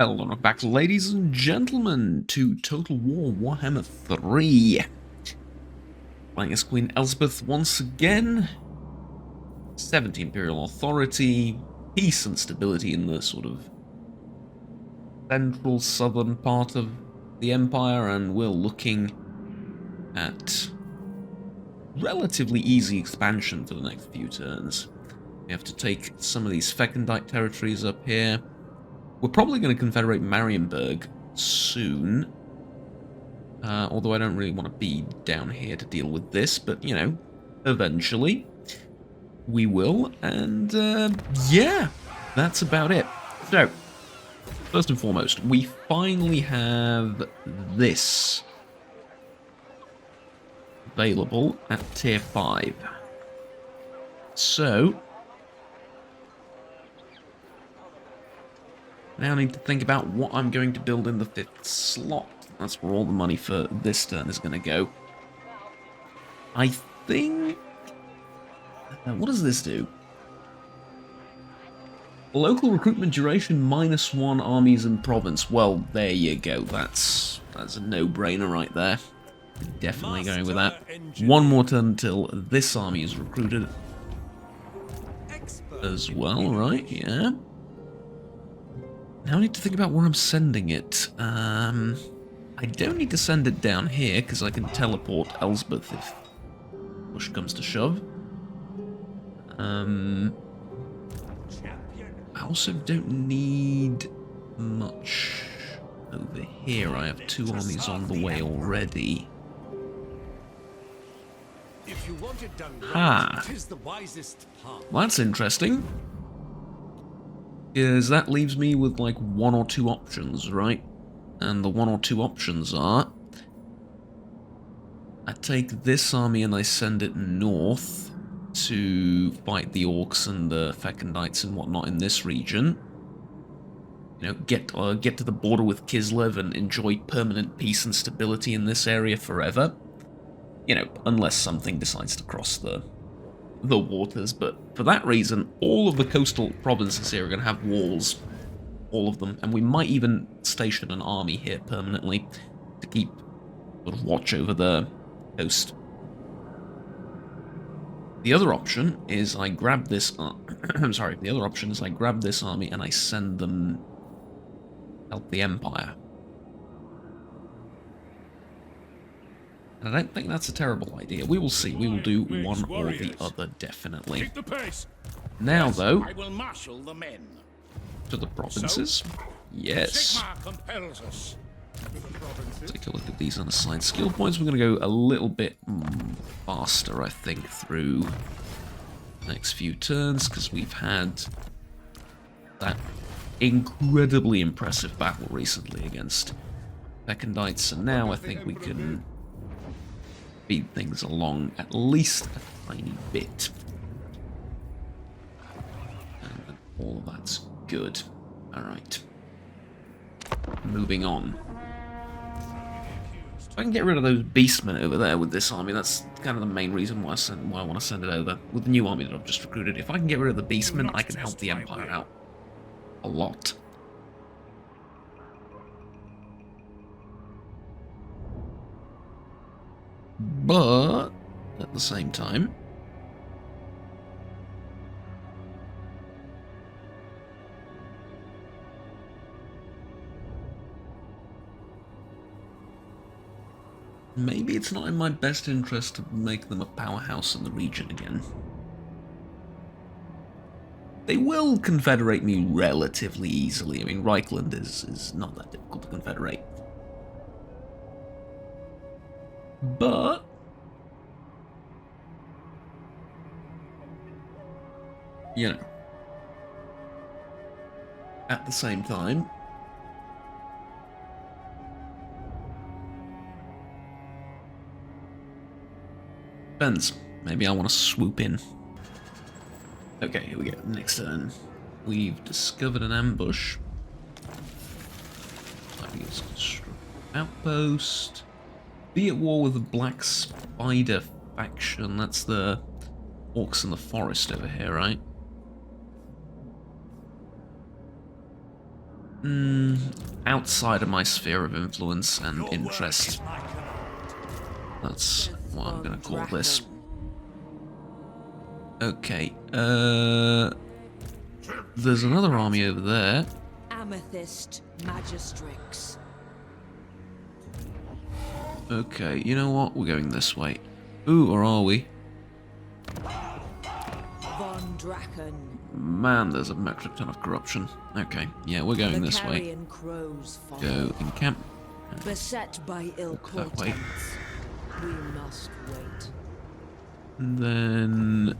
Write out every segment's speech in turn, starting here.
Hello and back, ladies and gentlemen, to Total War Warhammer 3. Playing as Queen Elspeth once again. 70 Imperial Authority, peace and stability in the sort of central southern part of the Empire, and we're looking at relatively easy expansion for the next few turns. We have to take some of these Fecundite territories up here. We're probably going to confederate Marienburg soon. Although I don't really want to be down here to deal with this, but, you know, eventually we will. And, yeah, that's about it. So, first and foremost, we finally have this available at tier 5. So, now I need to think about what I'm going to build in the 5th slot. That's where all the money for this turn is going to go. I think... what does this do? Local recruitment duration -1 armies and province. Well, there you go. That's a no-brainer right there. Definitely going with that. One more turn until this army is recruited as well, right? Yeah. Now I need to think about where I'm sending it. I don't need to send it down here, because I can teleport Elspeth if push comes to shove. I also don't need much over here. I have 2 armies on the way already. Ha! Well, that's interesting. Because that leaves me with like 1 or 2 options, right? And the 1 or 2 options are... I take this army and I send it north to fight the Orcs and the Fecundites and whatnot in this region. You know, get to the border with Kislev and enjoy permanent peace and stability in this area forever. You know, unless something decides to cross the waters, but for that reason, all of the coastal provinces here are going to have walls, all of them, and we might even station an army here permanently to keep sort of watch over the coast. The other option is I grab this. I'm sorry. The other option is I grab this army and I send them help the Empire. And I don't think that's a terrible idea. We will see. We will do one or the other, definitely. Now, though, to the provinces. Yes. Take a look at these unassigned skill points. We're going to go a little bit faster, I think, through the next few turns, because we've had that incredibly impressive battle recently against Fecundites, and now I think we can speed things along at least a tiny bit. And all of that's good. Alright. Moving on. If I can get rid of those beastmen over there with this army, that's kind of the main reason why I want to send it over. With the new army that I've just recruited, if I can get rid of the beastmen, I can help the Empire out a lot. But at the same time, maybe it's not in my best interest to make them a powerhouse in the region again. They will confederate me relatively easily. I mean, Reichland is not that difficult to confederate. But you know, at the same time, depends. Maybe I want to swoop in. Okay, here we go. Next turn. We've discovered an ambush. I think it's construct outpost. Be at war with the Black Spider faction. That's the Orcs in the forest over here, right? outside of my sphere of influence and interest. That's what I'm gonna call this. Okay, there's another army over there. Amethyst Magistrix. Okay, you know what? We're going this way. Ooh, or are we? Von Draken. Man, there's a metric ton of corruption. Okay, yeah, we're going this way. Go in camp. Beset by ill That way. portents. We must wait. And then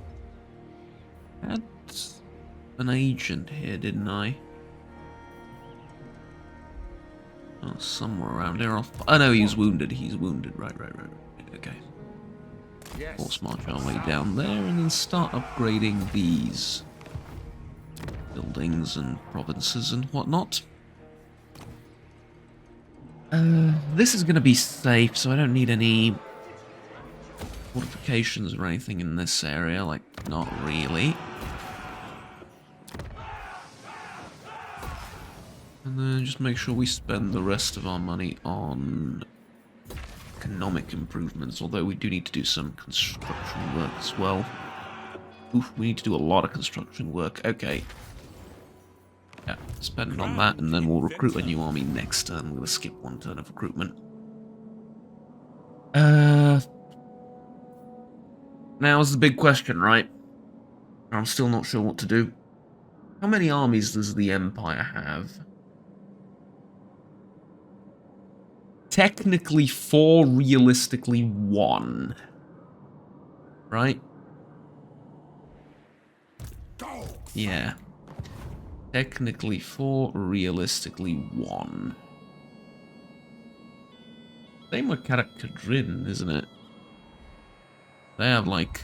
I had an agent here, didn't I? Oh, somewhere around here. Oh no, he's wounded. He's wounded. Right. Okay. Force march our way down there and then start upgrading these buildings and provinces and whatnot. This is going to be safe, so I don't need any fortifications or anything in this area. Like, not really. And then just make sure we spend the rest of our money on economic improvements, although we do need to do some construction work as well. Oof, we need to do a lot of construction work. Okay. Yeah, spend it on that, and then we'll recruit a new army next turn. We're going to skip one turn of recruitment. Now is the big question, right? I'm still not sure what to do. How many armies does the Empire have? Technically 4, realistically 1. Right? Yeah. Technically 4, realistically 1. Same with Kadrin, isn't it? They have, like,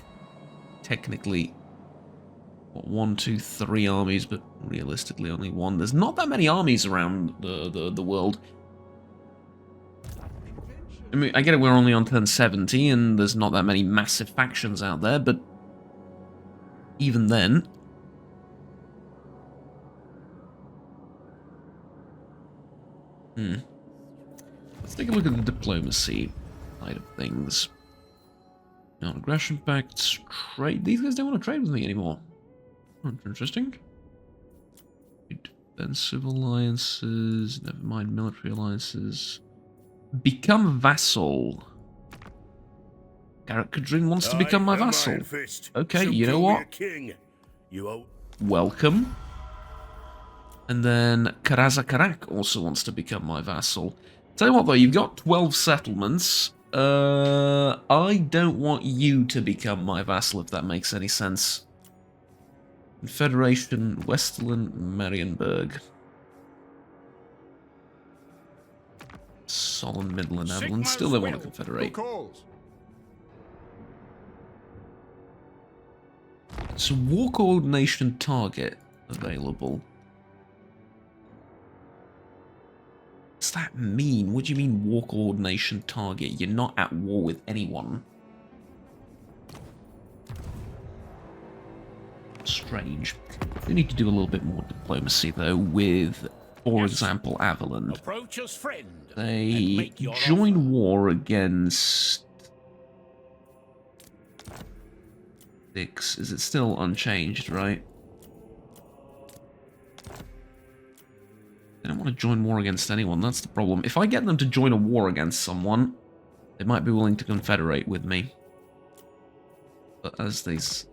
technically, what, 1, 2, 3 armies, but realistically only 1. There's not that many armies around the world. I mean, I get it, we're only on turn 70, and there's not that many massive factions out there, but even then... Let's take a look at the diplomacy side of things. Non-aggression pacts, trade. These guys don't want to trade with me anymore. Oh, interesting. Defensive alliances, never mind military alliances. Become vassal. Garrett Kadrin wants to become my vassal. Okay, you know what? Welcome. And then Karaza Karak also wants to become my vassal. Tell you what though, you've got 12 settlements. I don't want you to become my vassal, if that makes any sense. Confederation, Westerland, Marienburg. Solon, Midland, Avalon. Still they want to confederate. So war coordination target available. What's that mean? What do you mean war coordination target? You're not at war with anyone. Strange. We need to do a little bit more diplomacy though with, for example, Avalon. Approach us, friend. They join war against... Is it still unchanged, right? They don't want to join war against anyone, that's the problem. If I get them to join a war against someone, they might be willing to confederate with me. But as things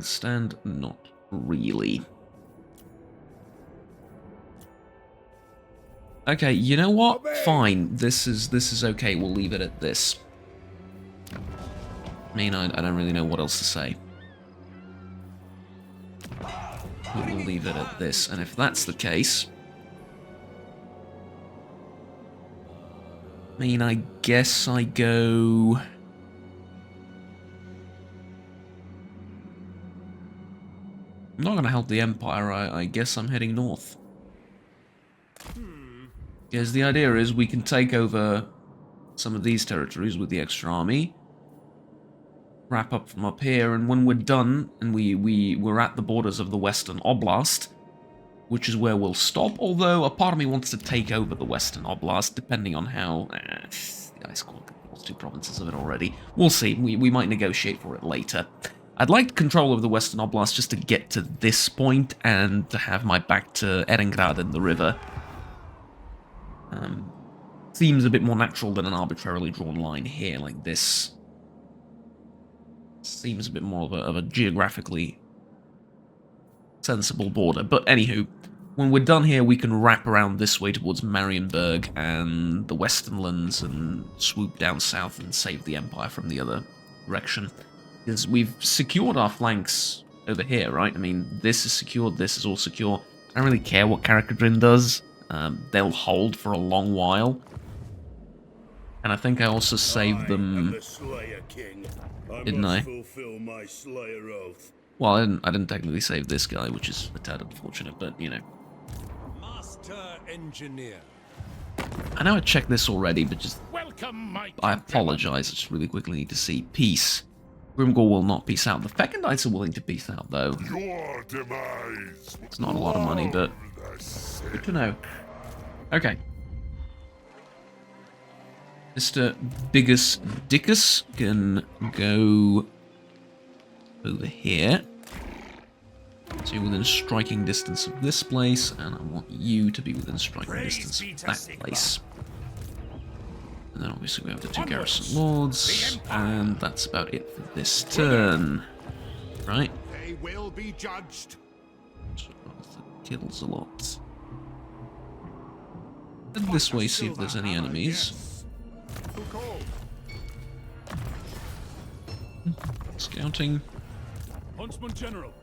stand, not really. Okay, you know what? Fine. This is okay. We'll leave it at this. I mean, I don't really know what else to say. We'll leave it at this. And if that's the case, I mean, I guess I go... I'm not going to help the Empire. I guess I'm heading north. Because the idea is we can take over some of these territories with the extra army, wrap up from up here, and when we're done and we're at the borders of the Western Oblast, which is where we'll stop, although a part of me wants to take over the Western Oblast, depending on how... the Ice Court controls 2 provinces of it already. We'll see. We might negotiate for it later. I'd like control of the Western Oblast just to get to this point and to have my back to Erengrad and the river. Seems a bit more natural than an arbitrarily drawn line here like this. Seems a bit more of a geographically sensible border. But anywho, when we're done here, we can wrap around this way towards Marienburg and the Western lands and swoop down south and save the Empire from the other direction. Because we've secured our flanks over here, right? I mean, this is secured, this is all secure. I don't really care what Karakadrin does. They'll hold for a long while. And I think I also saved them... Didn't I? Well, I didn't technically save this guy, which is a tad unfortunate, but, you know. Master Engineer. I know I checked this already, but just... I apologize, I just really quickly need to see. Peace. Grimgor will not peace out. The Fecundites are willing to peace out, though. It's not a lot of money, but good to know. Okay. Mr. Biggus Dickus can go over here. So you're within striking distance of this place, and I want you to be within striking distance of that place. And then obviously we have the 2 garrison lords, and that's about it for this turn. Right? They will be judged. So kills a lot. Head this way, see if there's any enemies. Scouting. Huntsman General.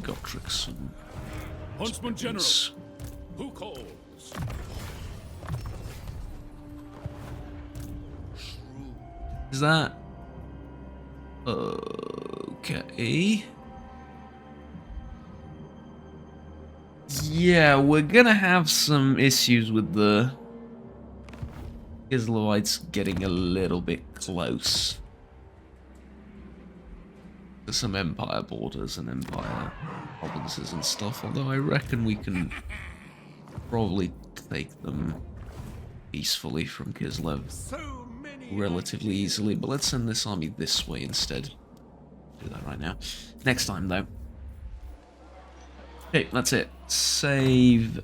Gotrix and Huntsman General. Who calls? Is that okay? Yeah, we're gonna have some issues with the Kislevites getting a little bit close to some Empire borders and Empire provinces and stuff, although I reckon we can probably take them peacefully from Kislev relatively easily, but let's send this army this way instead. Do that right now. Next time, though. Okay, that's it. Save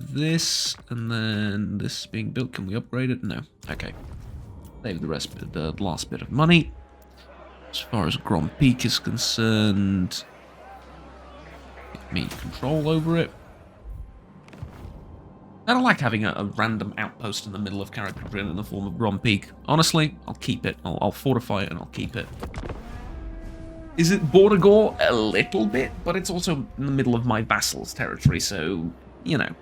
this, and then this being built. Can we upgrade it? No. Okay. Save the rest, the last bit of money. As far as Grom Peak is concerned, give me control over it. I don't like having a random outpost in the middle of Karakadrin in the form of Grom Peak. Honestly, I'll keep it. I'll fortify it and I'll keep it. Is it border gore? A little bit, but it's also in the middle of my vassal's territory, so, you know.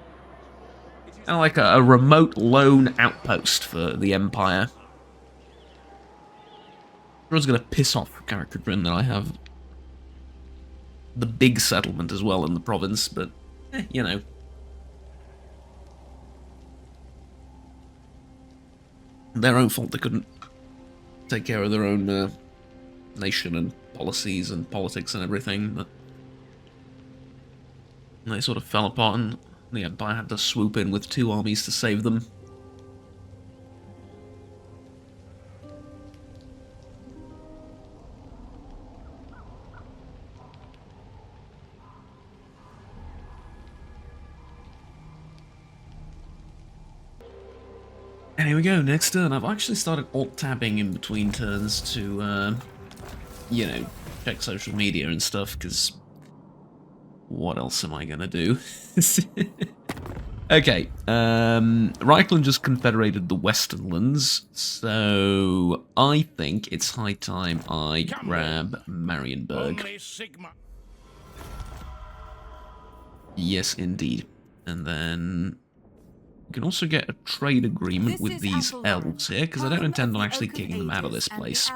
I like a remote lone outpost for the Empire. I was going to piss off Karakadrin that I have the big settlement as well in the province, but, you know. Their own fault they couldn't take care of their own nation and policies and politics and everything, but they sort of fell apart and the Empire had to swoop in with 2 armies to save them. And here we go, next turn. I've actually started alt-tabbing in between turns to, you know, check social media and stuff, because what else am I gonna do? Okay, Reichland just confederated the Western lands, so I think it's high time I grab Marienburg. Yes, indeed. And then we can also get a trade agreement with these elves here, because I don't intend on actually kicking them out of this place.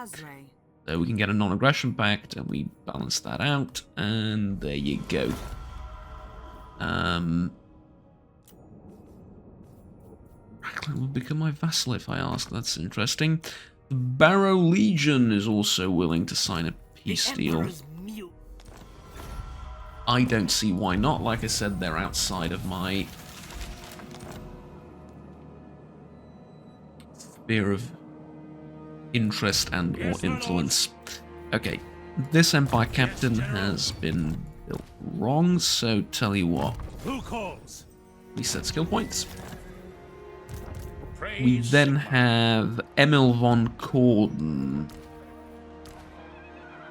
So we can get a non-aggression pact, and we balance that out, and there you go. Reichland will become my vassal if I ask, that's interesting. The Barrow Legion is also willing to sign a peace deal. I don't see why not. Like I said, they're outside of my sphere of interest and or influence. Okay, this Empire Captain has been built wrong, so tell you what. Who calls? Reset skill points. Praise We then Sigmar. have Emil von Corden.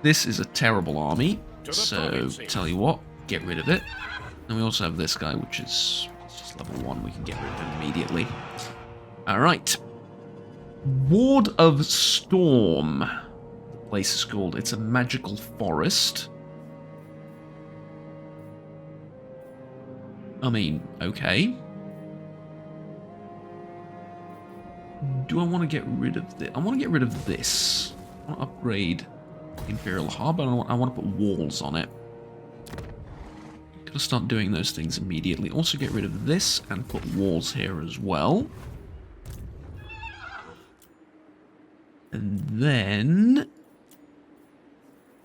This is a terrible army, so tell you what, get rid of it. And we also have this guy, which is just level 1. We can get rid of him immediately. Alright. Ward of Storm. The place is called. It's a magical forest. I mean, okay. Do I want to get rid of this? I want to get rid of this. I want to upgrade Imperial Harbor. I want to put walls on it. Gotta start doing those things immediately. Also get rid of this and put walls here as well. And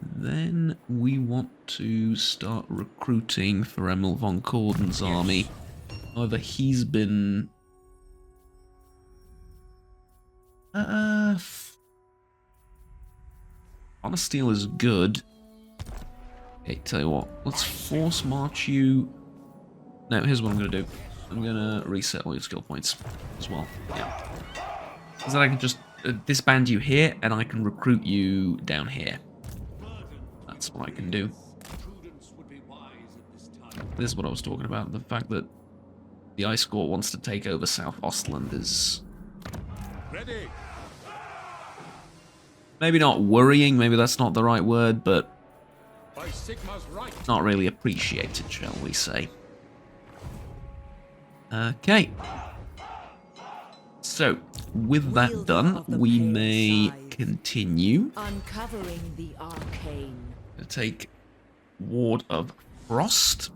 then we want to start recruiting for Emil von Corden's army. However, he's been Honesteel is good. Okay, tell you what, let's force march you. No, here's what I'm gonna do. I'm gonna reset all your skill points as well. Yeah. So that I can just disband you here, and I can recruit you down here. That's what I can do. This is what I was talking about. The fact that the Ice Court wants to take over South Ostland is Ready. maybe not worrying, maybe that's not the right word, but By Sigmar's right. not really appreciated, shall we say. Okay. So, with that Wielder done, of the we pale may scythe. continue Uncovering the arcane. to take Ward of Frost.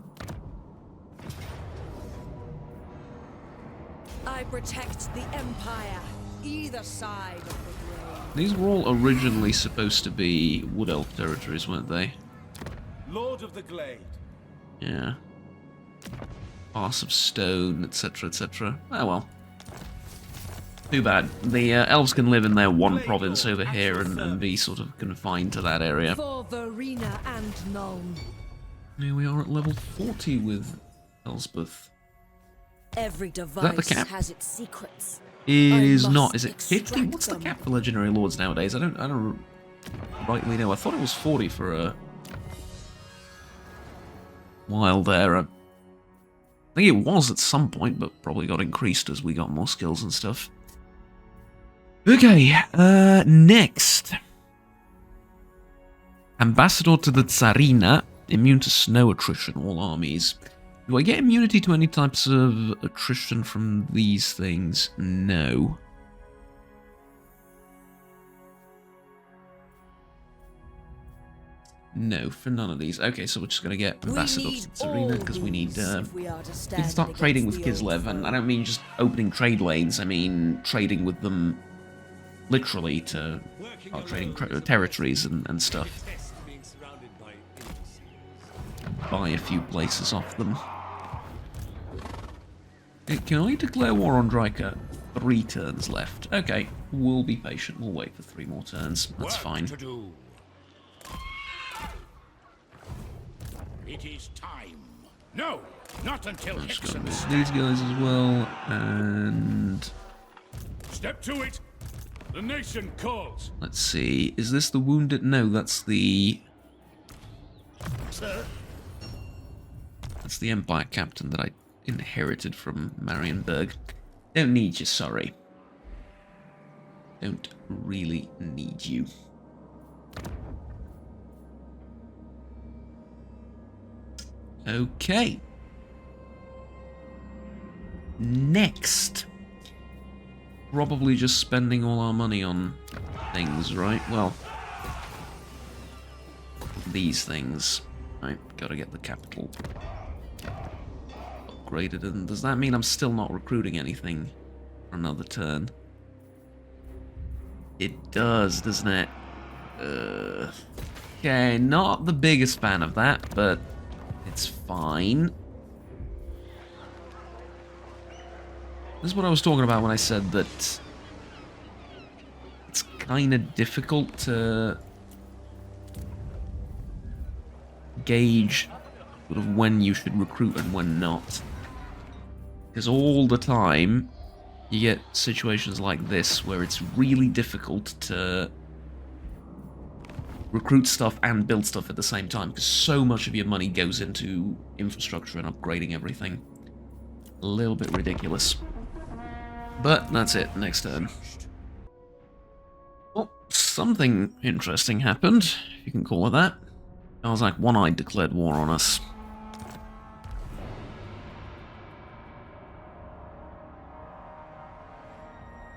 I protect the Empire, either side of the grave. These were all originally supposed to be Wood Elf territories, weren't they? Lord of the Glade. Yeah. Pass of Stone, etc., etc. Oh well. Too bad. The elves can live in their one province over here and be sort of confined to that area. For Verena and Nuln. Here we are at level 40 with Elspeth. Every that the device cap? has its secrets. It I is must not. Is it 50? extract What's the them. cap for legendary lords nowadays? I don't rightly know. I thought it was 40 for a while there. I think it was at some point, but probably got increased as we got more skills and stuff. Okay, next. Ambassador to the Tsarina, immune to snow attrition, all armies. Do I get immunity to any types of attrition from these things? No. No, for none of these. Okay, so we're just gonna get Ambassador to the Tsarina because we need we can start trading with Kislev, and I don't mean just opening trade lanes, I mean trading with them literally to start trading territories and stuff. Buy a few places off them. Can I declare war on Draken? 3 turns left. Okay, we'll be patient. We'll wait for 3 more turns. That's fine. To do. It is time. No, not until I'm just going to Hexen's move these guys as well, and Step to it. The nation calls. let's see. Is this the wounded? No, that's the Sir. that's the Empire Captain that I inherited from Marienburg. Don't need you, sorry. Don't really need you. Okay. Next. Probably just spending all our money on things, right? Well, these things. Right, gotta get the capital upgraded. And does that mean I'm still not recruiting anything for another turn? It does, doesn't it? Okay, not the biggest fan of that, but it's fine. This is what I was talking about when I said that it's kind of difficult to gauge sort of when you should recruit and when not. Because all the time, you get situations like this where it's really difficult to recruit stuff and build stuff at the same time, because so much of your money goes into infrastructure and upgrading everything. A little bit ridiculous. But that's it, next turn. Well, something interesting happened, if you can call it that. I was like, One-Eyed declared war on us.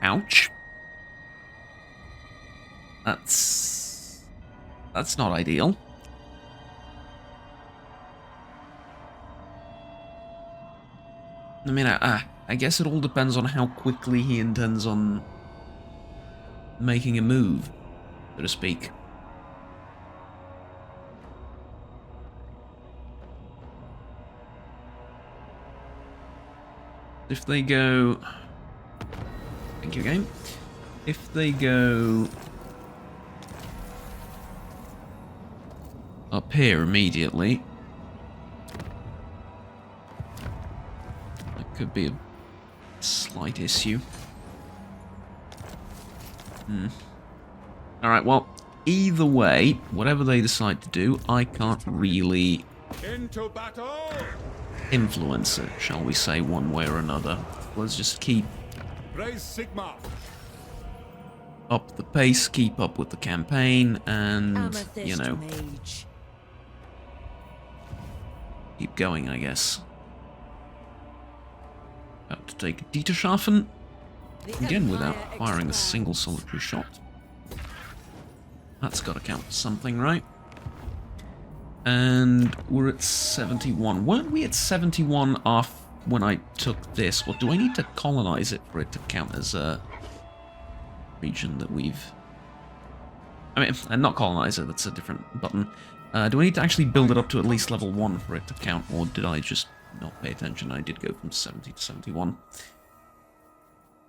Ouch. That's not ideal. I mean, I guess it all depends on how quickly he intends on making a move, so to speak. If they go... Thank you, game. If they go up here immediately, that could be a slight issue. Alright, well, either way, whatever they decide to do, I can't really Into battle! influence it, shall we say, one way or another. Let's just keep Raise Sigma! up the pace, keep up with the campaign, and, Amethyst you know, Mage. keep going, I guess. About to take Dieterschaffen, again without firing a single solitary shot. That's got to count for something, right? And we're at 71. Weren't we at 71 off when I took this? Or do I need to colonize it for it to count as a region that we've... I mean, and not colonize it, that's a different button. Do I need to actually build it up to at least level 1 for it to count, or did I just not pay attention? I did go from 70 to 71.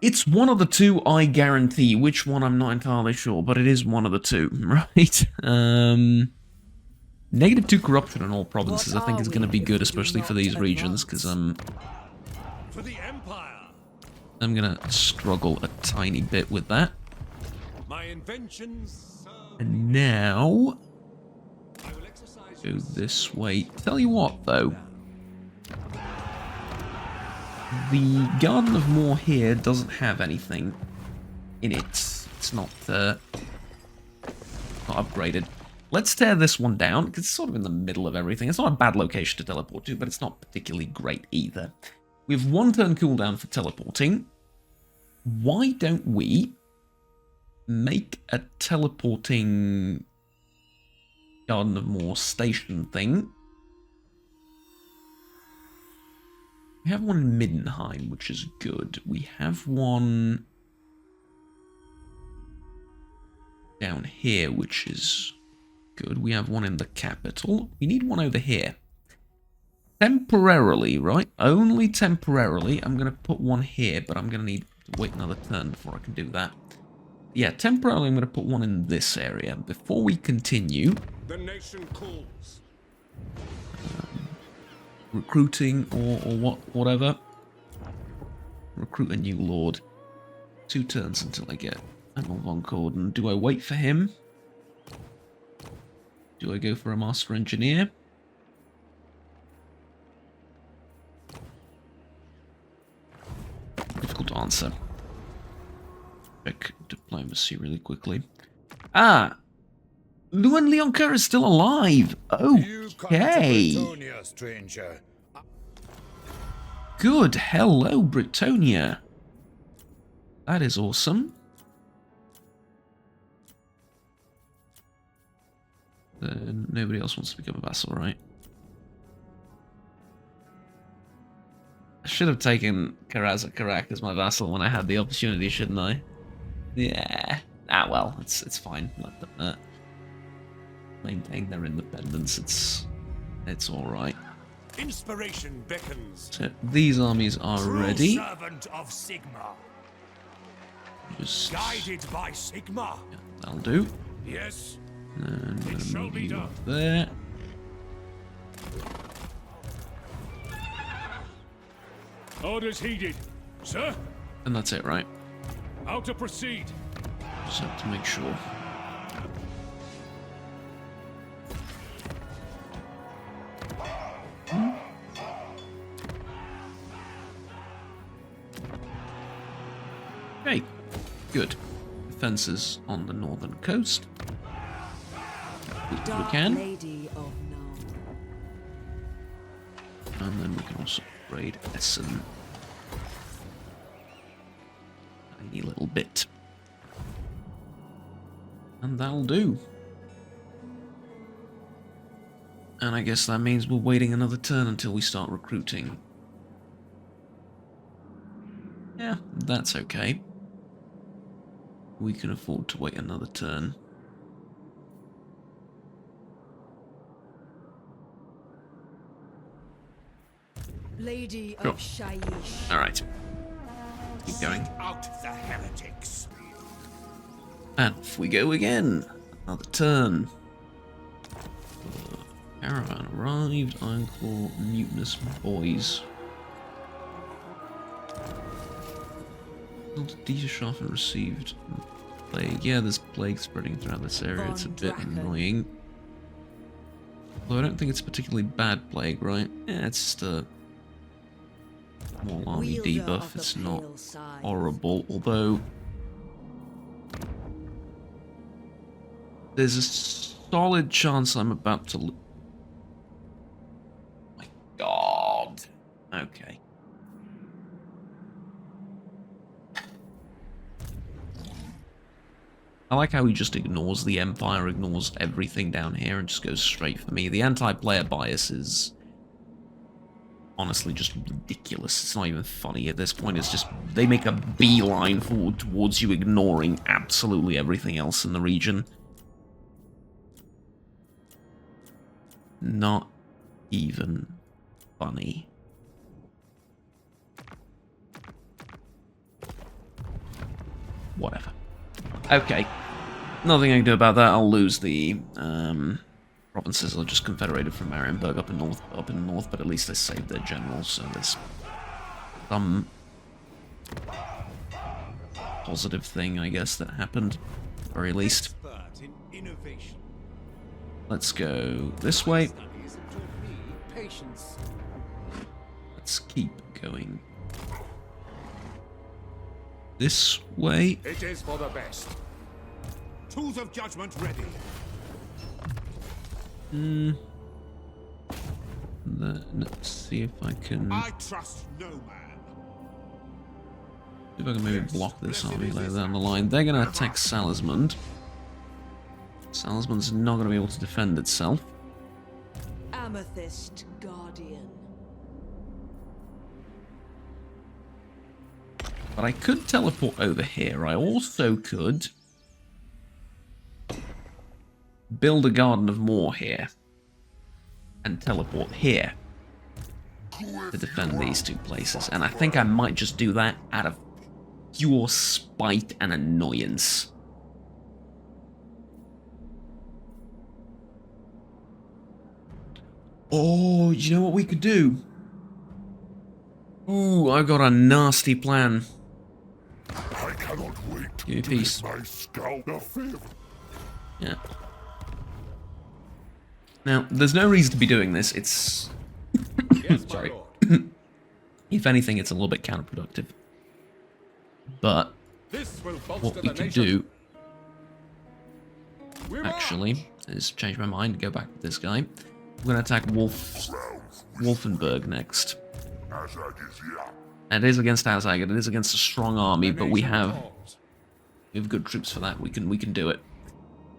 It's one of the two, I guarantee. Which one, I'm not entirely sure, but it is one of the two, right? -2 corruption in all provinces, I think, is going to be good, especially for these regions, because For the Empire! I'm going to struggle a tiny bit with that. My inventions serve. And now, I will exercise go this way. Tell you what, though. The Garden of Moor here doesn't have anything in it. It's not upgraded. Let's tear this one down, because it's sort of in the middle of everything. It's not a bad location to teleport to, but it's not particularly great either. We have 1 turn cooldown for teleporting. Why don't we make a teleporting Garden of Moor station thing? We have one in Middenheim, which is good. We have one down here, which is good. We have one in the capital. We need one over here. Temporarily, right? Only temporarily. I'm going to put one here, but I'm going to need to wait another turn before I can do that. Yeah, temporarily I'm going to put one in this area. Before we continue... The nation calls. Recruiting or whatever. Recruit a new lord. 2 turns until I get Admiral von Corden. Do I wait for him? Do I go for a master engineer? Difficult to answer. Check diplomacy really quickly. Ah! Luan Leoncoeur is still alive! Okay! Britonia, stranger. Good. Hello, Britonia. That is awesome. Nobody else wants to become a vassal, right? I should have taken Karak as my vassal when I had the opportunity, shouldn't I? Yeah. Ah, well, it's fine. maintain their independence. It's all right. Inspiration beckons. So these armies are True ready. servant of Sigma. Just Guided by Sigma. yeah, that'll do. Yes. And I'm It shall gonna move be you done. up there. Orders heeded. Sir, And that's it, right? how to proceed? Just have to make sure. Okay, good. Defenses on the northern coast. We Dark can. Lady of None. And then we can also upgrade Essen. Tiny little bit. And that'll do. And I guess that means we're waiting another turn until we start recruiting. Yeah, that's okay. We can afford to wait another turn. Lady Sure. of Shaiish. Alright. Keep going. Out the heretics. And off we go again. Another turn. Caravan arrived. Ironclaw, mutinous boys. Deshafen received plague. Yeah, there's plague spreading throughout this area. It's a bit Draken. annoying. Although I don't think it's a particularly bad plague, right? Yeah, it's just a small army Wielder debuff. of the It's not pale side. horrible, although there's a solid chance I'm about to my god. Okay. I like how he just ignores the Empire, ignores everything down here, and just goes straight for me. The anti-player bias is honestly just ridiculous. It's not even funny at this point. It's just they make a beeline forward towards you, ignoring absolutely everything else in the region. Not even funny. Whatever. Okay. Nothing I can do about that. I'll lose the provinces are just confederated from Marienburg up in the north, but at least they saved their generals, so there's some positive thing, I guess, that happened, at the very least. Expert in innovation. Let's go this way. Studies have taught me patience. Let's keep going this way. It is for the best. Tools of judgment ready. Let's see if I can I trust no man. see if I can maybe block this army later down the line. They're gonna attack Salismund. Salismund's not gonna be able to defend itself. Amethyst Guardian. But I could teleport over here. I also could build a Garden of War here and teleport here to defend these two places. And I think I might just do that out of pure spite and annoyance. Oh, you know what we could do? Ooh, I got a nasty plan. I cannot wait Give me to peace. get my scalp a favor. Yeah. Now, there's no reason to be doing this. It's... Yes, my Sorry. lord. If anything, it's a little bit counterproductive. But This will bolster what we the can nation. do, We actually, is change my mind and go back with this guy. We're going to attack Wolfenburg next. Azag is here. And it is against Azag, it is against a strong army, The but we nation have calls. good troops for that. We can do it.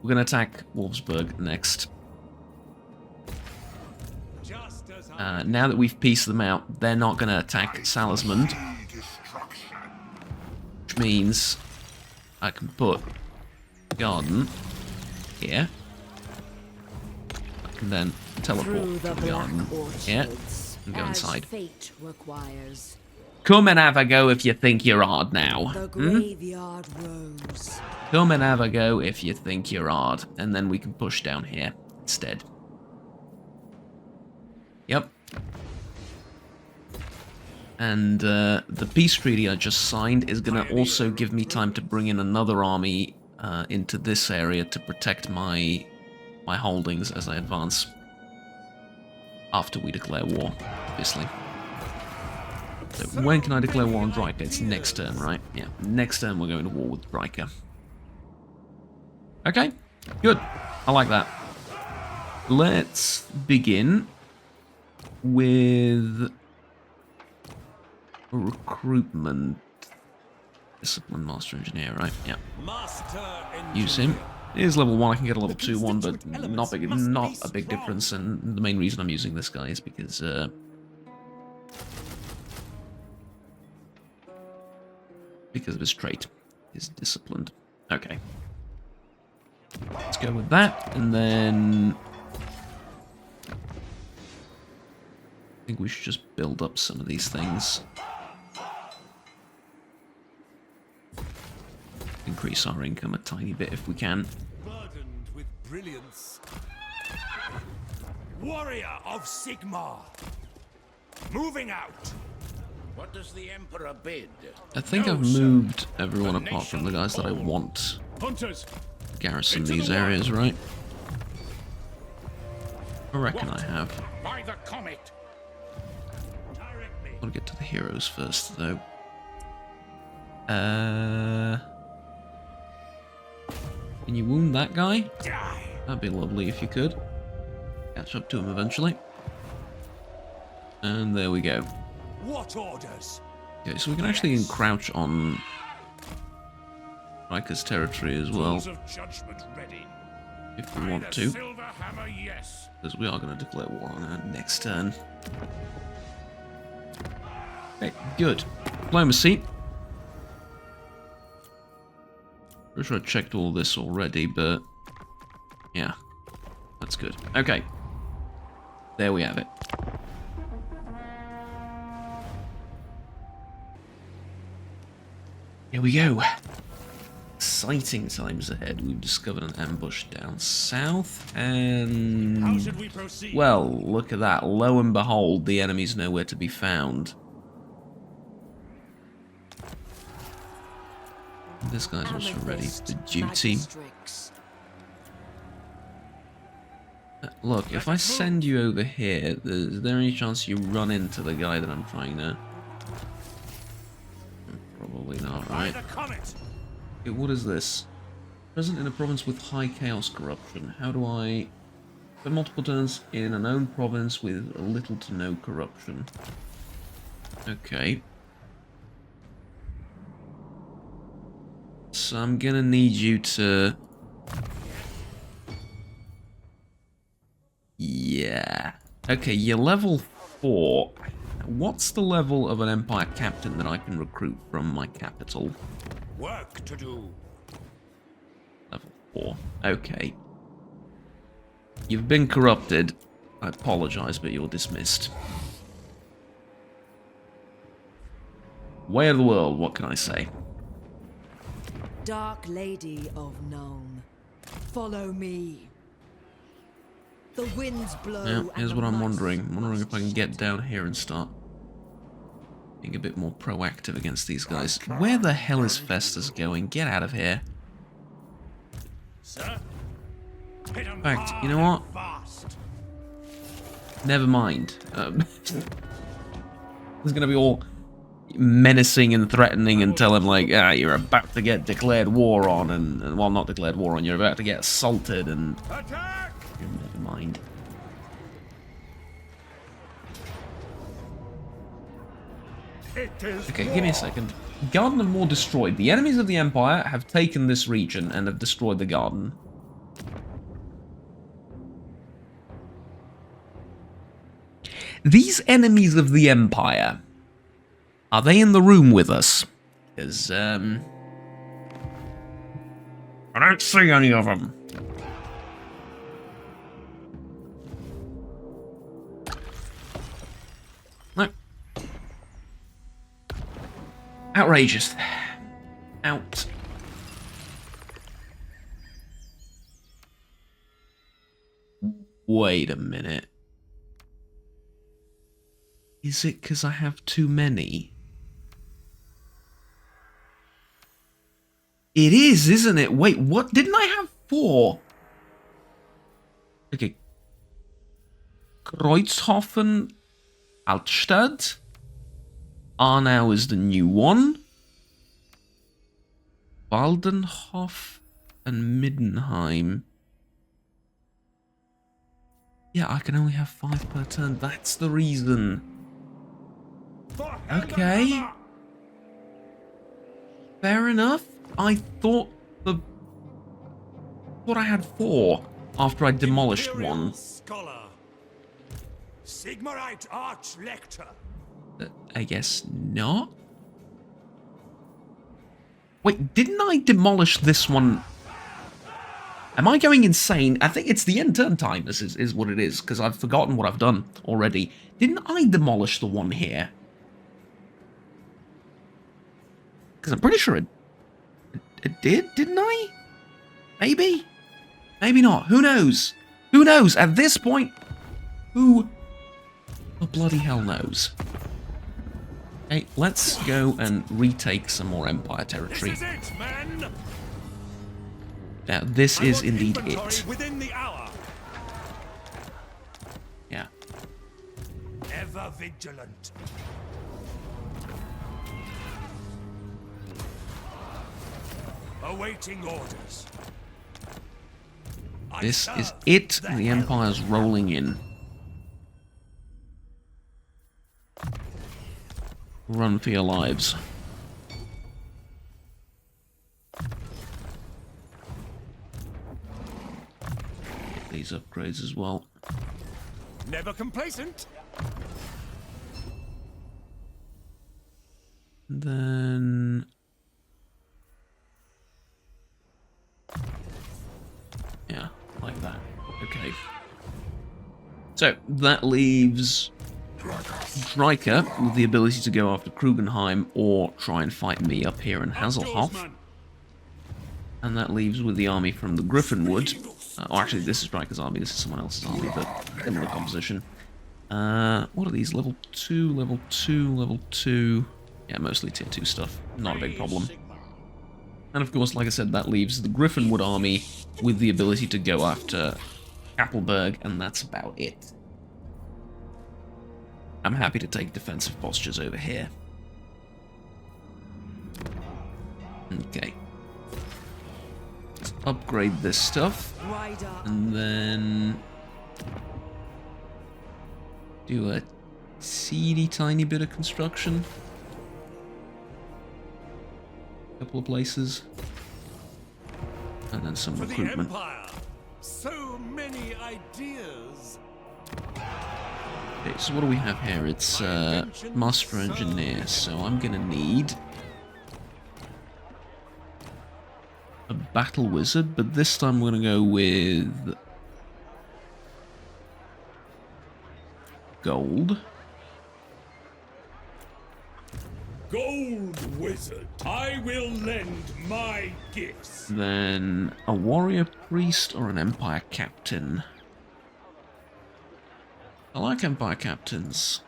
We're going to attack Wolfsburg next. Just as I Now that we've pieced them out, they're not going to attack Salismund, Destruction. which means I can put Garden here. and then teleport Through to the the black garden here orchards, and go as inside. fate requires. Come and have a go if you think you're hard now. The graveyard rose. Come and have a go if you think you're hard. And then we can push down here instead. Yep. And the peace treaty I just signed is going to also give me time to bring in another army into this area to protect my holdings as I advance. After we declare war, obviously. So when can I declare war on Draken? It's next turn, right? Yeah, next turn we're going to war with Draken. Okay, good. I like that. Let's begin with recruitment. Discipline Master Engineer, right? Yeah. Use him. It is level 1, I can get a level 2 one, but not a big difference, and the main reason I'm using this guy is because of his trait. He's disciplined. Okay. Let's go with that, and then I think we should just build up some of these things. Increase our income a tiny bit if we can. Burdened with brilliance. Warrior of Sigmar. Moving out. What does the Emperor bid? I think No, I've sir. moved everyone apart from the guys that I want Hunters. to garrison Into the these wild. areas, right? I reckon I have. By the comet. Directly. I'll get to the heroes first, though. Can you wound that guy? Die. That'd be lovely if you could. Catch up to him eventually. And there we go. What orders? Okay, so we can actually encroach on Riker's territory as well, Tools of judgment ready. if we By want the to. Silver hammer, yes. Because we are going to declare war on her next turn. Okay, good. Diplomacy. Pretty sure I checked all this already, but yeah, that's good. Okay, there we have it. Here we go. Exciting times ahead. We've discovered an ambush down south, How and should we proceed? well, look at that. Lo and behold, the enemy's nowhere to be found. This guy's also ready for duty. Magistrix. Look, if I send you over here, is there any chance you run into the guy that I'm trying to... Probably not, By right? the comet. Okay, what is this? Present in a province with high chaos corruption. How do I... Spend multiple turns in an own province with little to no corruption. Okay. So I'm gonna need you to... Yeah. Okay, you're level 4. What's the level of an Empire captain that I can recruit from my capital? Work to do. Level 4. Okay. You've been corrupted. I apologize, but you're dismissed. Way of the world, what can I say? Dark Lady of Nome, follow me. The winds blow. Yeah, and here's the what I'm mice wondering. I'm wondering if I can must get down here and start being a bit more proactive against these guys. Where the hell is Festus going? Get out of here. Sir. Hit 'em In fact, hard you know what? and fast. Never mind. He's gonna be all menacing and threatening and tell him like, ah, you're about to get declared war on, and well, not declared war on, you're about to get assaulted, and Attack! never mind. It is Okay, give me a second. Garden of War destroyed. The enemies of the Empire have taken this region and have destroyed the garden. These enemies of the Empire, are they in the room with us? Because, I don't see any of them. Outrageous. Out. Wait a minute. Is it because I have too many? It is, isn't it? Wait, what? Didn't I have 4? Okay. Kreuzhofen, Altstadt. Arnau is the new one. Waldenhof and Middenheim. Yeah, I can only have 5 per turn. That's the reason. Okay. Fair enough. I thought I had 4 after I demolished one. Scholar. Sigmarite Archlector. I guess not. Wait, didn't I demolish this one? Am I going insane? I think it's the end turn time is what it is, because I've forgotten what I've done already. Didn't I demolish the one here? Because I'm pretty sure it did, didn't I? Maybe? Maybe not. Who knows? Who knows? At this point, who the bloody hell knows? Hey, let's go and retake some more Empire territory. This is it, men. Now, this is indeed it. Within the hour. Yeah. Ever vigilant. Awaiting orders. This is it. The Empire's rolling in. Run for your lives. Get these upgrades as well. Never complacent. Then yeah, like that. Okay. So that leaves Stryker with the ability to go after Krugenheim or try and fight me up here in Hazelhoff. And that leaves with the army from the Griffinwood. Or actually, this is Stryker's army, this is someone else's army, but similar composition. What are these? Level 2, level 2, level 2. Yeah, mostly tier 2 stuff. Not a big problem. And of course, like I said, that leaves the Griffinwood army with the ability to go after Appleberg, and that's about it. I'm happy to take defensive postures over here. Okay. Let's upgrade this stuff. And then do a teeny tiny bit of construction. Couple of places. And then some recruitment. For the Empire. So many ideas. Okay, so what do we have here? It's Master Engineer, so I'm gonna need a Battle Wizard, but this time we're gonna go with gold. Gold Wizard, I will lend my gifts. Then a Warrior Priest or an Empire Captain. I like Empire Captains.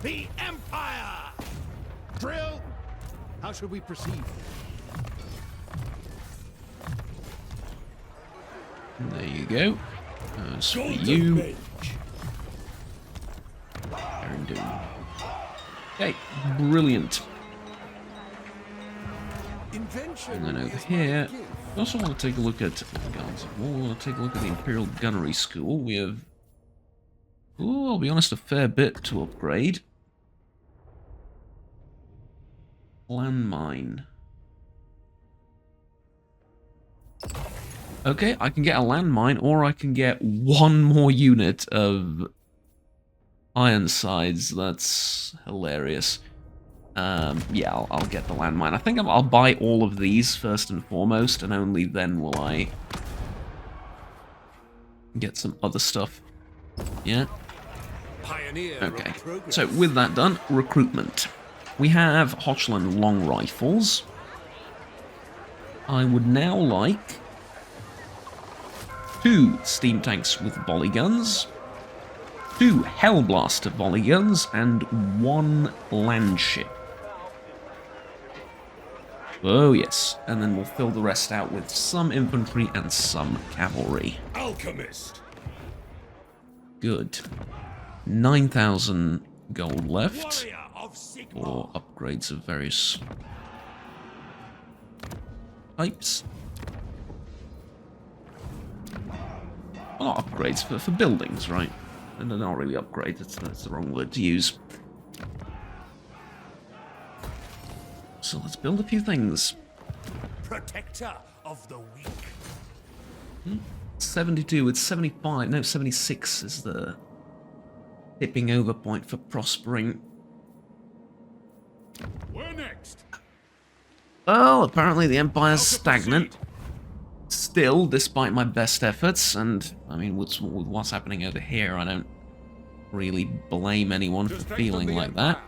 The Empire! Drill! How should we proceed? There you go. As for you, Baron Doom. Okay, brilliant. And then over here, I also want to take a look at guns. We want to take a look at the Imperial Gunnery School. We have, oh, I'll be honest, a fair bit to upgrade. Landmine. Okay, I can get a landmine, or I can get one more unit of Ironsides. That's hilarious. Yeah, I'll get the landmine. I think I'll buy all of these first and foremost, and only then will I get some other stuff. Yeah? Pioneer Okay, so with that done, recruitment. we have Hochland long rifles. I would now like 2 steam tanks with volley guns, 2 Hellblaster volley guns, and 1 land ship. Oh yes, and then we'll fill the rest out with some infantry and some cavalry. Alchemist. Good. 9,000 gold left Warrior of Sigmar. for upgrades of various types. Well, not upgrades, for buildings, right? And they're not really upgrades, that's the wrong word to use. So let's build a few things. Protector of the weak. 72, it's 75, no, 76 is the tipping over point for prospering. Where next? Well, apparently the Empire's stagnant. Still, despite my best efforts, and, I mean, with what's happening over here, I don't really blame anyone for feeling like that.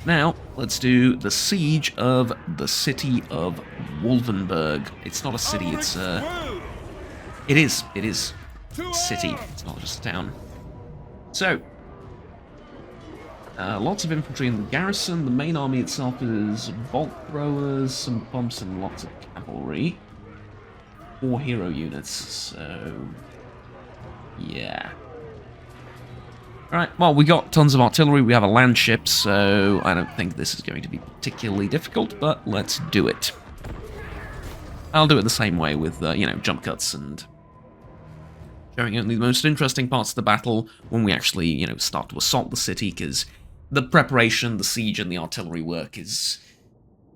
Now, let's do the siege of the city of Wolvenberg. It's not a city, it's a... It is a city, it's not just a town. So, lots of infantry in the garrison. The main army itself is bolt throwers, some pumps, and lots of cavalry. 4 hero units, so... yeah. Alright, well, we got tons of artillery, we have a land ship, so I don't think this is going to be particularly difficult, but let's do it. I'll do it the same way with, you know, jump cuts and showing only the most interesting parts of the battle when we actually, you know, start to assault the city, because the preparation, the siege, and the artillery work is,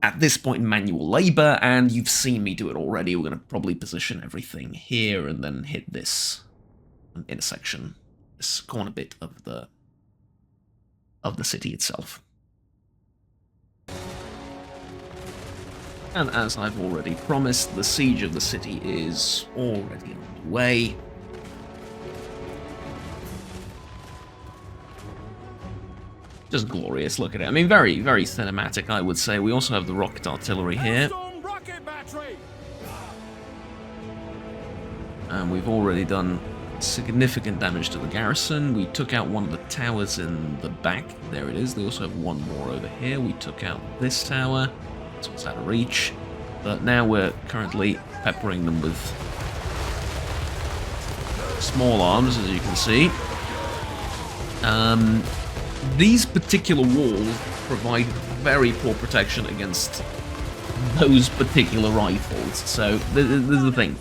at this point, manual labor, and you've seen me do it already. We're going to probably position everything here and then hit this intersection. This corner bit of the city itself. And as I've already promised, the siege of the city is already underway. Just glorious, look at it. I mean, very, very cinematic, I would say. We also have the rocket artillery here. Rocket battery. And we've already done significant damage to the garrison. We took out one of the towers in the back. There it is. They also have one more over here. We took out this tower. This one's out of reach. But now we're currently peppering them with small arms, as you can see. These particular walls provide very poor protection against those particular rifles. So this is the thing.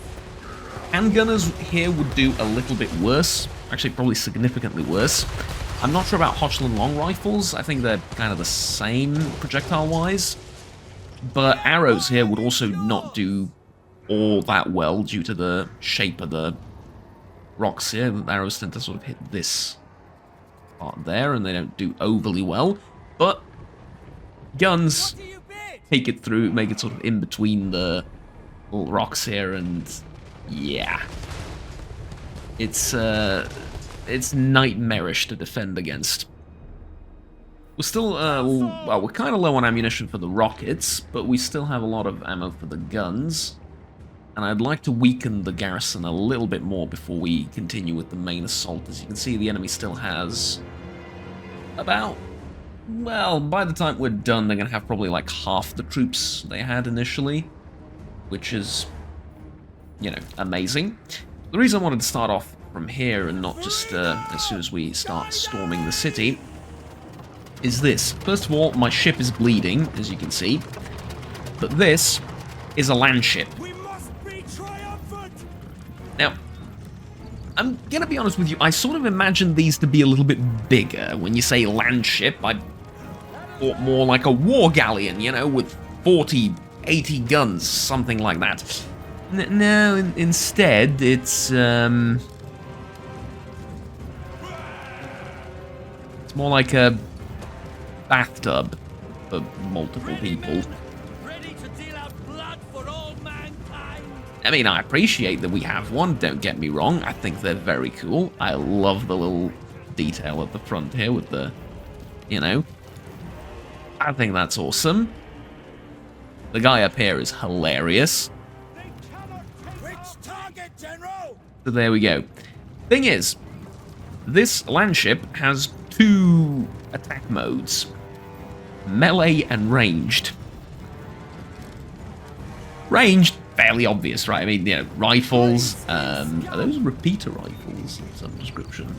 Handgunners here would do a little bit worse, actually probably significantly worse. I'm not sure about Hochland long rifles, I think they're kind of the same projectile-wise, but arrows here would also not do all that well due to the shape of the rocks here. The arrows tend to sort of hit this part there, and they don't do overly well, but guns take it through, make it sort of in between the little rocks here, and yeah, it's nightmarish to defend against. We're still, well, we're kind of low on ammunition for the rockets, but we still have a lot of ammo for the guns. And I'd like to weaken the garrison a little bit more before we continue with the main assault. As you can see, the enemy still has about, well, by the time we're done, they're going to have probably like half the troops they had initially, which is, you know, amazing. The reason I wanted to start off from here and not just as soon as we start storming the city is this. First of all, my ship is bleeding, as you can see, but this is a land ship. We must be triumphant. Now, I'm gonna be honest with you, I sort of imagined these to be a little bit bigger. When you say land ship, I thought more like a war galleon, you know, with 40, 80 guns, something like that. No, instead, it's more like a bathtub for multiple people. Ready to deal out blood for all mankind. I mean, I appreciate that we have one, don't get me wrong. I think they're very cool. I love the little detail at the front here with the, you know. I think that's awesome. The guy up here is hilarious. Which target, General? So there we go. Thing is, this landship has two attack modes. Melee and ranged. Ranged, fairly obvious, right? I mean, you know, rifles. Are those repeater rifles of some description?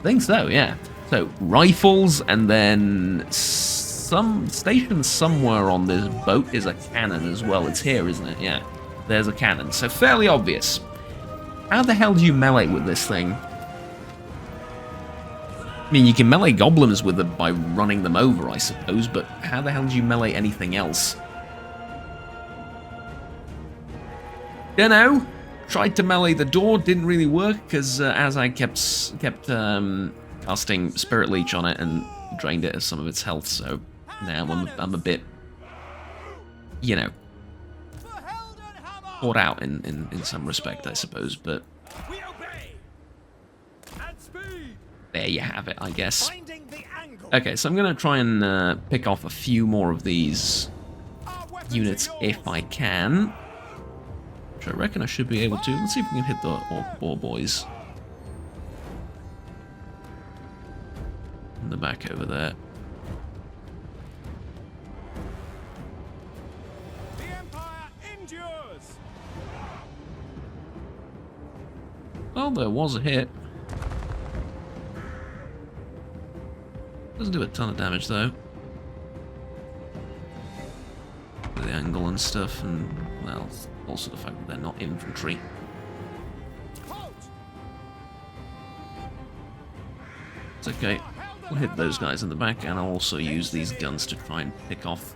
I think so, yeah. So, rifles, and then some station somewhere on this boat is a cannon as well. It's here, isn't it? Yeah. There's a cannon. So, fairly obvious. How the hell do you melee with this thing? I mean, you can melee goblins with it by running them over, I suppose, but how the hell do you melee anything else? Dunno. Tried to melee the door, didn't really work, because as I kept casting Spirit Leech on it and drained it of some of its health, so now I'm a bit, you know, caught out in some respect, I suppose, but there you have it, I guess. Okay, so I'm going to try and pick off a few more of these units if I can. Which I reckon I should be able to. Let's see if we can hit the Orc Boar boys. In the back over there. The Empire endures. Well, there was a hit. Doesn't do a ton of damage though. With the angle and stuff, and well, also the fact that they're not infantry. It's okay. I'll hit those guys in the back, and I'll also use these guns to try and pick off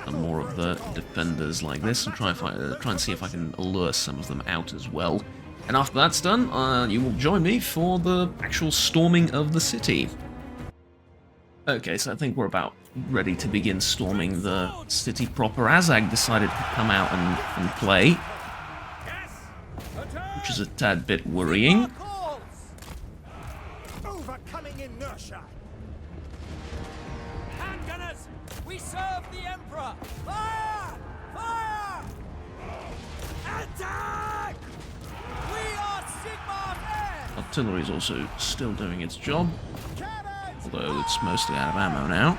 some more of the defenders like this, and try and see if I can lure some of them out as well. And after that's done, you will join me for the actual storming of the city. Okay, so I think we're about ready to begin storming the city proper. Azag decided to come out and play, which is a tad bit worrying. Overcoming inertia. Handgunners, we serve the Emperor. Fire! Fire! Attack! We are Sigmar's heirs. Artillery's also still doing its job, although it's mostly out of ammo now.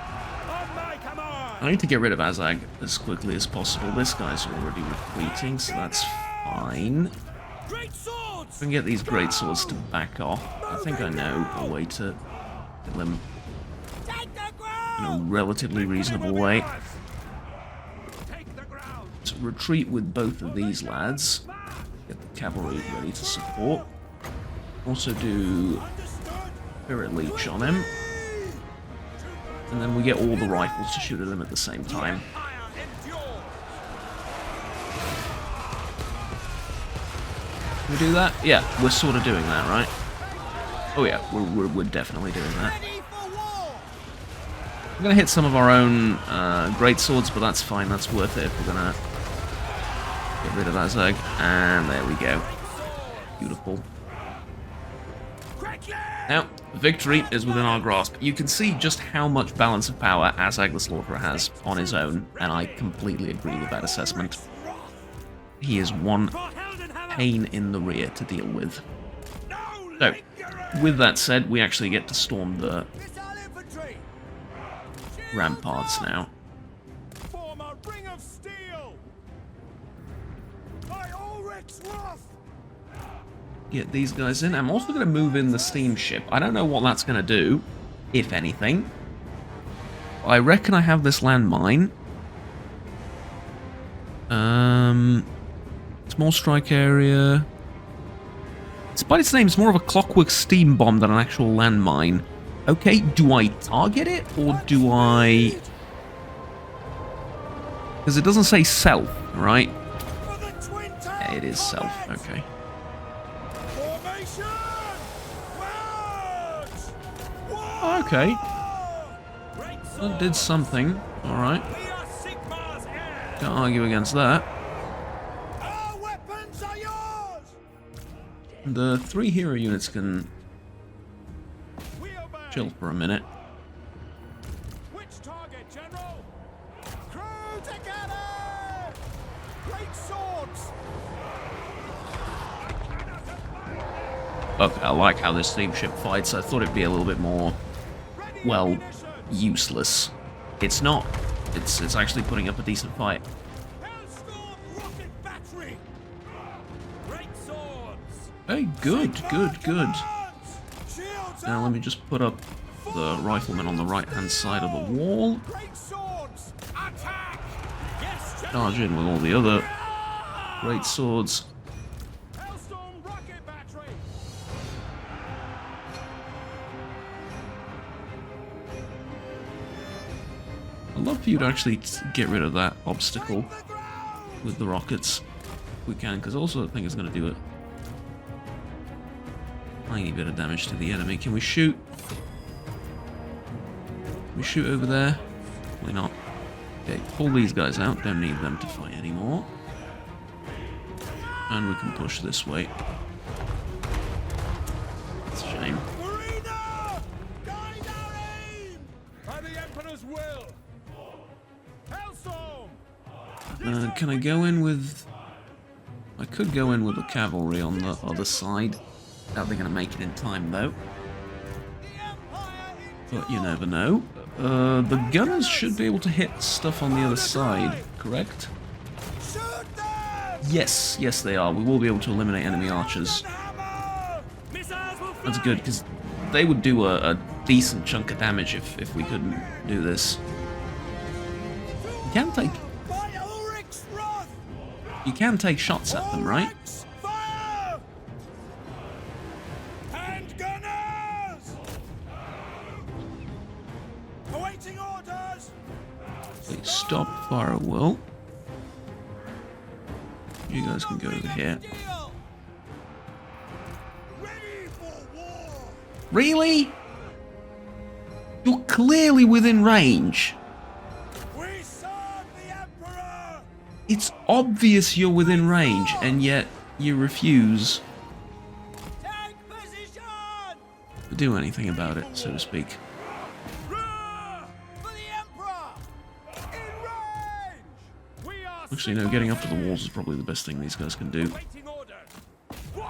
I need to get rid of Azag as quickly as possible. This guy's already retreating, so that's fine. If I can get these great swords to back off, I think I know a way to get them in a relatively reasonable way. To retreat with both of these lads. Get the cavalry ready to support. Also do Spirit Leech on him. And then we get all the rifles to shoot at them at the same time. Can we do that? Yeah, we're sort of doing that, right? Oh yeah, we're definitely doing that. We're gonna hit some of our own great swords, but that's fine. That's worth it if we're gonna get rid of Azag. And there we go. Beautiful. Now, victory is within our grasp. You can see just how much balance of power Azag the Slaughterer has on his own, and I completely agree with that assessment. He is one pain in the rear to deal with. So, with that said, we actually get to storm the ramparts now. Form a ring of steel. By Ulrich's wrath. Get these guys in. I'm also going to move in the steamship. I don't know what that's going to do, if anything. I reckon I have this landmine. Small strike area. Despite its name, it's more of a clockwork steam bomb than an actual landmine. Okay, do I target it, or do I... Because it doesn't say self, right? Yeah, it is self, okay. Okay. That did something. Alright. Can't argue against that. The 3 hero units can chill for a minute. Together! Great swords! Okay, I like how this steamship fights. I thought it'd be a little bit more, well, useless. It's not. It's actually putting up a decent fight. Hellstorm rocket battery! Great swords! Hey, good. Shields Now let me just put up the rifleman on the right-hand side of the wall. Great swords! Attack! Yes, Charge in with all the other great swords. Hellstorm rocket battery! I'd love for you to actually get rid of that obstacle with the rockets. If we can, because also I think it's going to do a tiny bit of damage to the enemy. Can we shoot? Can we shoot over there? Probably not. Okay, pull these guys out. Don't need them to fight anymore. And we can push this way. It's a shame. Marina! Guide our aim! By the Emperor's will! Hellstorm! Can I go in with... I could go in with the cavalry on the other side. Doubt they're going to make it in time, though. But you never know. The gunners should be able to hit stuff on the other side, correct? Shoot them! Yes, they are. We will be able to eliminate enemy archers. Hammer! Missiles will fly! That's good, because they would do a decent chunk of damage if we couldn't do this. You can take... By Ulrich's wrath! You can take shots at them, right? Ulrich's fire! Hand gunners! Awaiting orders! Okay, stop, fire at will. You guys can go over here. Deal! Ready for war! Really? You're clearly within range. We serve the Emperor! It's obvious you're within range, and yet you refuse Take position! to do anything about it, so to speak. Roar! For the Emperor! In range! We are Actually, no, getting up to the walls is probably the best thing these guys can do. awaiting orders! War!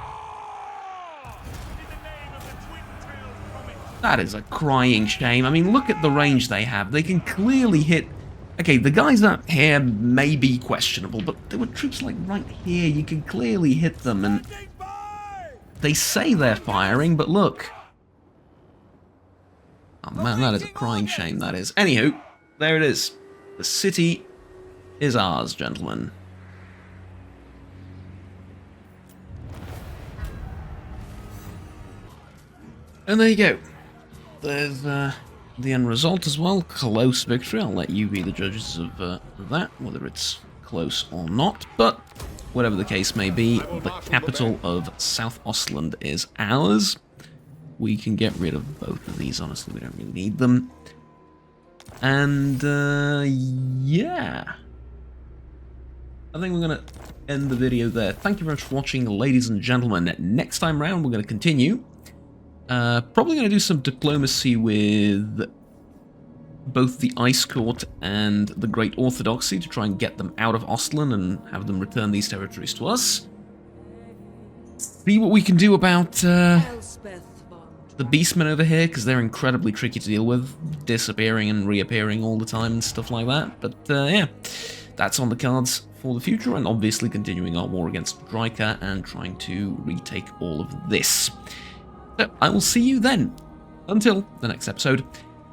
In the name of the twin-tailed comet! That is a crying shame. I mean, look at the range they have. They can clearly hit... Okay, the guys up here may be questionable, but there were troops like right here. You can clearly hit them, and Standing by! they say they're firing, but look. Oh man, that is a crying shame, that is. Anywho, there it is. The city is ours, gentlemen. And there you go. There's the end result as well. Close victory. I'll let you be the judges of that, whether it's close or not. But whatever the case may be, the capital of South Ostland is ours. We can get rid of both of these. Honestly, we don't really need them. And yeah, I think we're gonna end the video there. Thank you very much for watching, ladies and gentlemen. Next time round, we're gonna continue. Probably going to do some diplomacy with both the Ice Court and the Great Orthodoxy to try and get them out of Ostland and have them return these territories to us. See what we can do about Elspeth von the Beastmen over here, because they're incredibly tricky to deal with, disappearing and reappearing all the time and stuff like that. But yeah, that's on the cards for the future, and obviously continuing our war against Draken and trying to retake all of this. So, I will see you then. Until the next episode,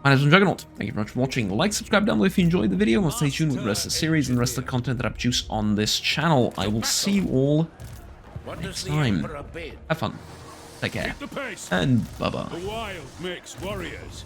my name is Juggernaut. Thank you very much for watching. Like, subscribe down below if you enjoyed the video, and stay tuned with the rest of the series and the rest of the content that I produce on this channel. I will see you all next time. Have fun. Take care. The pace. And bye-bye. The wild makes warriors.